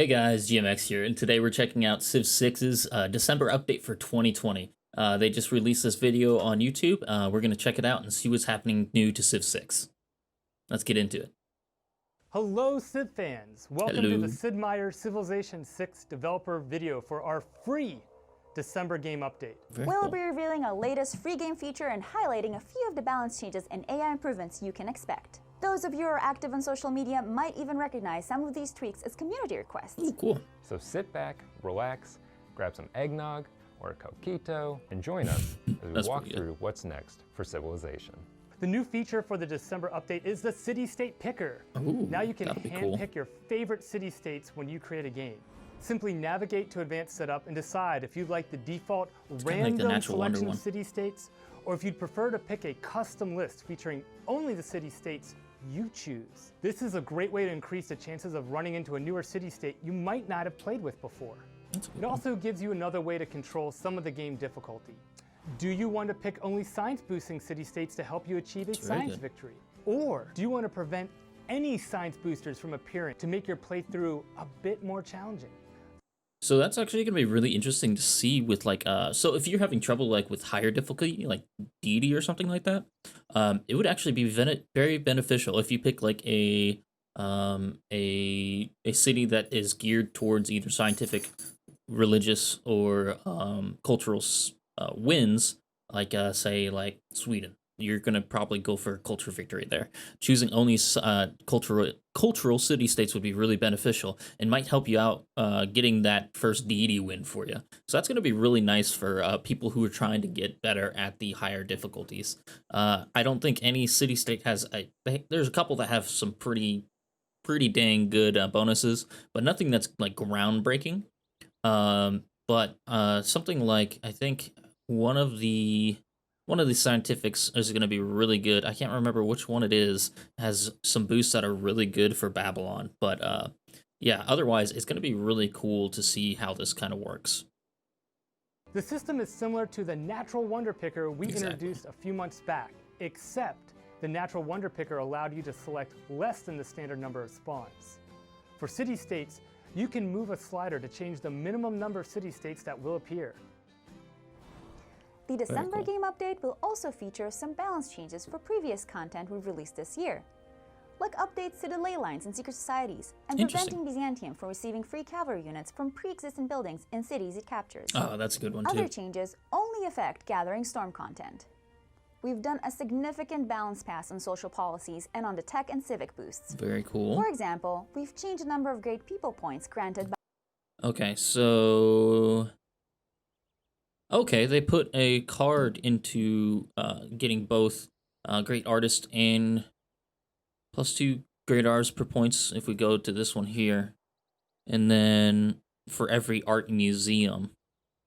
Hey guys, GMX here, and today we're checking out Civ 6's December update for 2020. They just released this video on YouTube. We're going to check it out and see what's happening new to Civ 6. Let's get into it. Hello Civ fans! Welcome Hello. to the Sid Meier Civilization 6 developer video for our free December game update. We'll be revealing our latest free game feature and highlighting a few of the balance changes and AI improvements you can expect. Those of you who are active on social media might even recognize some of these tweaks as community requests. Ooh, cool. So sit back, relax, grab some eggnog or a coquito, and join us as we walk through what's next for Civilization. The new feature for the December update is the City-State Picker. Ooh, now you can cool. handpick your favorite city-states when you create a game. Simply navigate to Advanced Setup and decide if you'd like the default random selection of city-states, or if you'd prefer to pick a custom list featuring only the city-states you choose. This is a great way to increase the chances of running into a newer city-state you might not have played with before. It also gives you another way to control some of the game difficulty. Do you want to pick only science-boosting city-states to help you achieve a science victory? Or do you want to prevent any science boosters from appearing to make your playthrough a bit more challenging? So that's actually going to be really interesting to see with like, so if you're having trouble like with higher difficulty, like deity or something like that, it would actually be very beneficial if you pick like a city that is geared towards either scientific, religious, or cultural wins, like say like Sweden. You're gonna probably go for a culture victory there. Choosing only cultural city-states would be really beneficial and might help you out getting that first deity win for you. So that's gonna be really nice for people who are trying to get better at the higher difficulties. I don't think any city-state has. There's a couple that have some pretty dang good bonuses, but nothing that's like groundbreaking. But something like, I think one of the scientifics is going to be really good. I can't remember which one it is. It has some boosts that are really good for Babylon. But yeah, otherwise, it's going to be really cool to see how this kind of works. The system is similar to the Natural Wonder Picker we introduced a few months back, except the Natural Wonder Picker allowed you to select less than the standard number of spawns. For city-states, you can move a slider to change the minimum number of city-states that will appear. The December game update will also feature some balance changes for previous content we've released this year, like updates to the ley lines in secret societies, and preventing Byzantium from receiving free cavalry units from pre-existing buildings in cities it captures. Oh, that's a good one too. Other changes only affect Gathering Storm content. We've done a significant balance pass on social policies and on the tech and civic boosts. Very cool. For example, we've changed the number of great people points granted by... Okay, so... Okay, they put a card into getting both Great Artist and +2 Great Artists per points if we go to this one here. And then for every art museum.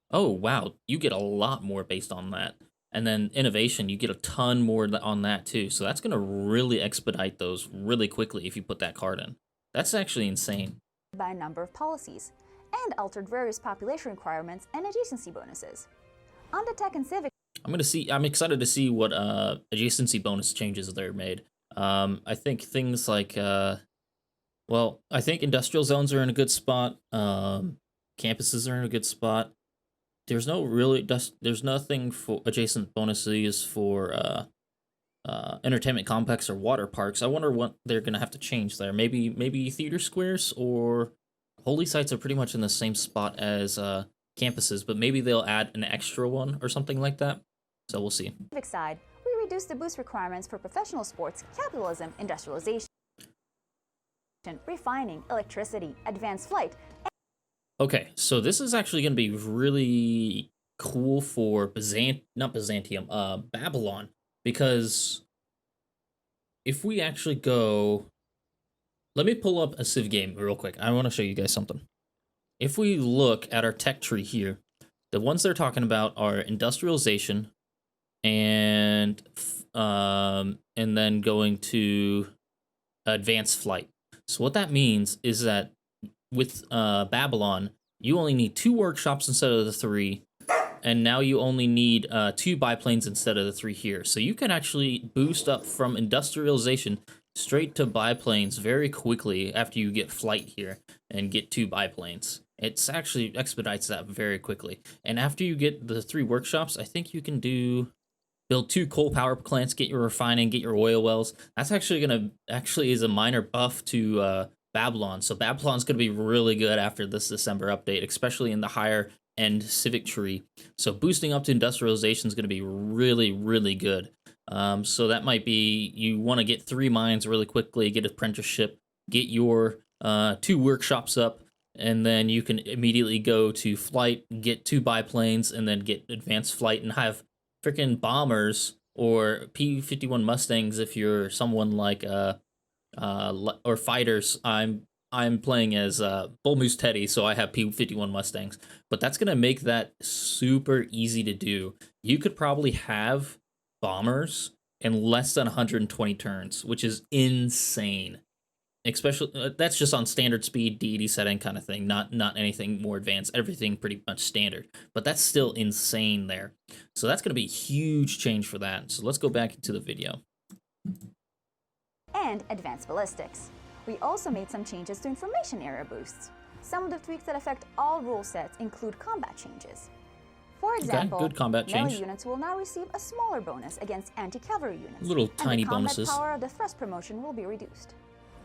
Oh, wow, you get a lot more based on that. And then innovation, you get a ton more on that too. So that's going to really expedite those really quickly if you put that card in. That's actually insane. By a number of policies, and altered various population requirements and adjacency bonuses. On the tech and civic, I'm excited to see what adjacency bonus changes they're made. I think things like well, I think industrial zones are in a good spot. Campuses are in a good spot. There's nothing for adjacent bonuses for entertainment complex or water parks. I wonder what they're gonna have to change there. Maybe theater squares or holy sites are pretty much in the same spot as campuses, but maybe they'll add an extra one or something like that. So we'll see. Civic side, we reduced the boost requirements for professional sports, capitalism, industrialization, refining, electricity, advanced flight. Okay, so this is actually going to be really cool for Babylon, because if we actually go, let me pull up a Civ game real quick. I want to show you guys something. If we look at our tech tree here, the ones they're talking about are industrialization and then going to advanced flight. So what that means is that with Babylon, you only need 2 workshops instead of the 3, and now you only need 2 biplanes instead of the 3 here. So you can actually boost up from industrialization straight to biplanes very quickly after you get flight here. and get 2 biplanes. It's actually expedites that very quickly. And after you get the 3 workshops, I think you can build 2 coal power plants, get your refining, get your oil wells. That's actually is a minor buff to Babylon. So Babylon's gonna be really good after this December update, especially in the higher end civic tree. So boosting up to industrialization is gonna be really, really good. So that might be you want to get 3 mines really quickly, get apprenticeship, get your 2 workshops up, and then you can immediately go to flight, get 2 biplanes, and then get advanced flight and have freaking bombers or P-51 Mustangs if you're someone like or fighters. I'm playing as Bull Moose Teddy, so I have P-51 Mustangs. But that's gonna make that super easy to do. You could probably have bombers in less than 120 turns, which is insane. Especially that's just on standard speed, deity setting kind of thing, not anything more advanced. Everything pretty much standard, but that's still insane there. So that's going to be a huge change for that. So let's go back into the video. And advanced ballistics. We also made some changes to information area boosts. Some of the tweaks that affect all rule sets include combat changes. For example, good combat melee change. units will now receive a smaller bonus against anti-cavalry units. Little tiny and the combat bonuses. power of the thrust promotion will be reduced.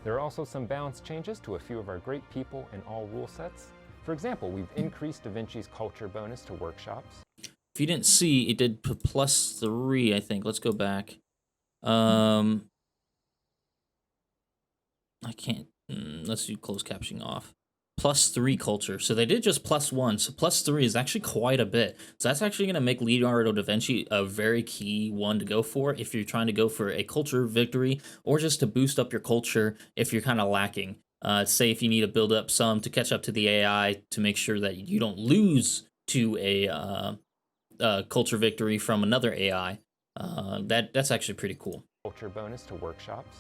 There are also some balance changes to a few of our great people in all rule sets. For example, we've increased Da Vinci's culture bonus to workshops. If you didn't see, it did +3, I think. Let's go back. I can't. Let's do closed captioning off. +3 culture. So they did just +1. So +3 is actually quite a bit. So that's actually going to make Leonardo da Vinci a very key one to go for if you're trying to go for a culture victory or just to boost up your culture if you're kind of lacking. Say if you need to build up some to catch up to the AI to make sure that you don't lose to a culture victory from another AI. That's actually pretty cool. Culture bonus to workshops.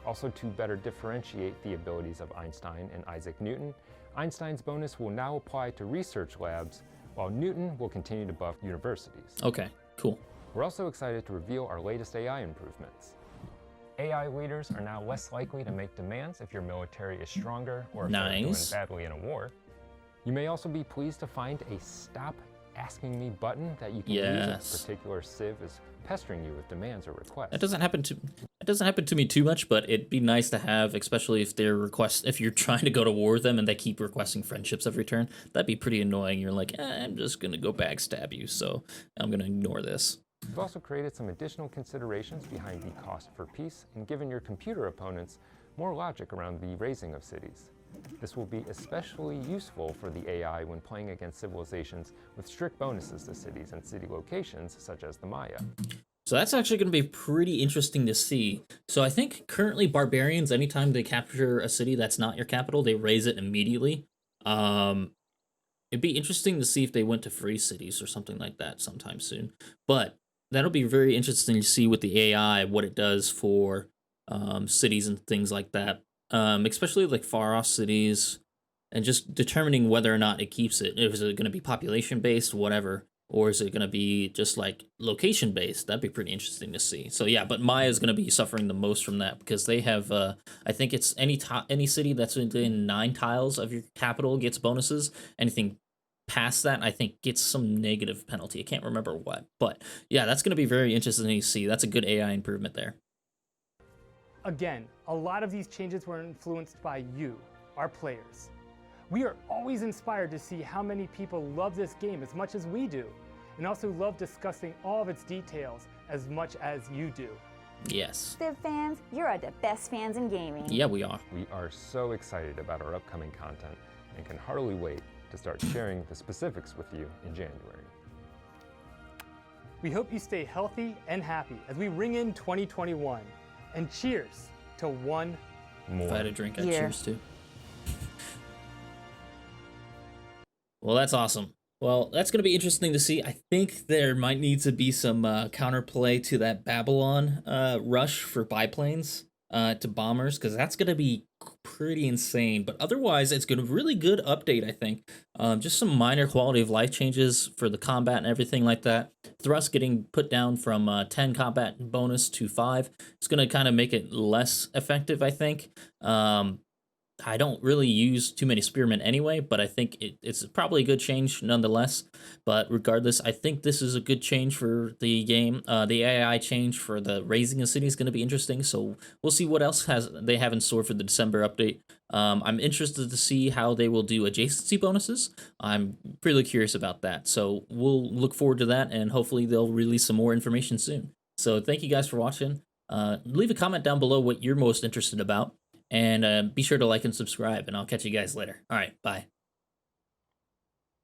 Also, to better differentiate the abilities of Einstein and Isaac Newton, Einstein's bonus will now apply to research labs, while Newton will continue to buff universities. Okay, cool. We're also excited to reveal our latest AI improvements. AI leaders are now less likely to make demands if your military is stronger or if they're doing badly in a war. You may also be pleased to find a Stop Asking Me button that you can use if a particular civ is pestering you with demands or requests. It doesn't happen to me too much, but it'd be nice to have, especially if if you're trying to go to war with them and they keep requesting friendships every turn. That'd be pretty annoying. You're like, I'm just gonna go backstab you, so I'm gonna ignore this. We've also created some additional considerations behind the cost for peace and given your computer opponents more logic around the raising of cities. This will be especially useful for the AI when playing against civilizations with strict bonuses to cities and city locations, such as the Maya. So that's actually going to be pretty interesting to see. So I think currently barbarians, anytime they capture a city that's not your capital, they raise it immediately. It'd be interesting to see if they went to free cities or something like that sometime soon. But that'll be very interesting to see with the AI, what it does for cities and things like that. Especially like far off cities, and just determining whether or not it keeps it. Is it going to be population based, whatever, or is it going to be just like location based? That'd be pretty interesting to see. So yeah, but Maya is going to be suffering the most from that because they have, I think it's any city that's within 9 tiles of your capital gets bonuses. Anything past that, I think, gets some negative penalty. I can't remember what, but yeah, that's going to be very interesting to see. That's a good AI improvement there. Again, a lot of these changes were influenced by you, our players. We are always inspired to see how many people love this game as much as we do, and also love discussing all of its details as much as you do. Yes. Civ fans, you're the best fans in gaming. Yeah, we are. We are so excited about our upcoming content and can hardly wait to start sharing the specifics with you in January. We hope you stay healthy and happy as we ring in 2021. And cheers to one more. If I had a drink, I'd year. cheers too. Well, that's awesome. Well, that's going to be interesting to see. I think there might need to be some counterplay to that Babylon rush for biplanes to bombers, because that's going to be pretty insane. But otherwise, it's going to be a really good update, I think. Just some minor quality of life changes for the combat and everything like that. Thrust getting put down from 10 combat bonus to 5. It's going to kind of make it less effective, I think. I don't really use too many spearmen anyway, but I think it's probably a good change nonetheless. But regardless, I think this is a good change for the game. The AI change for the raising a city is going to be interesting. So we'll see what else they have in store for the December update. I'm interested to see how they will do adjacency bonuses. I'm really curious about that. So we'll look forward to that, and hopefully they'll release some more information soon. So thank you guys for watching. Leave a comment down below what you're most interested about. And be sure to like and subscribe, and I'll catch you guys later. All right, bye.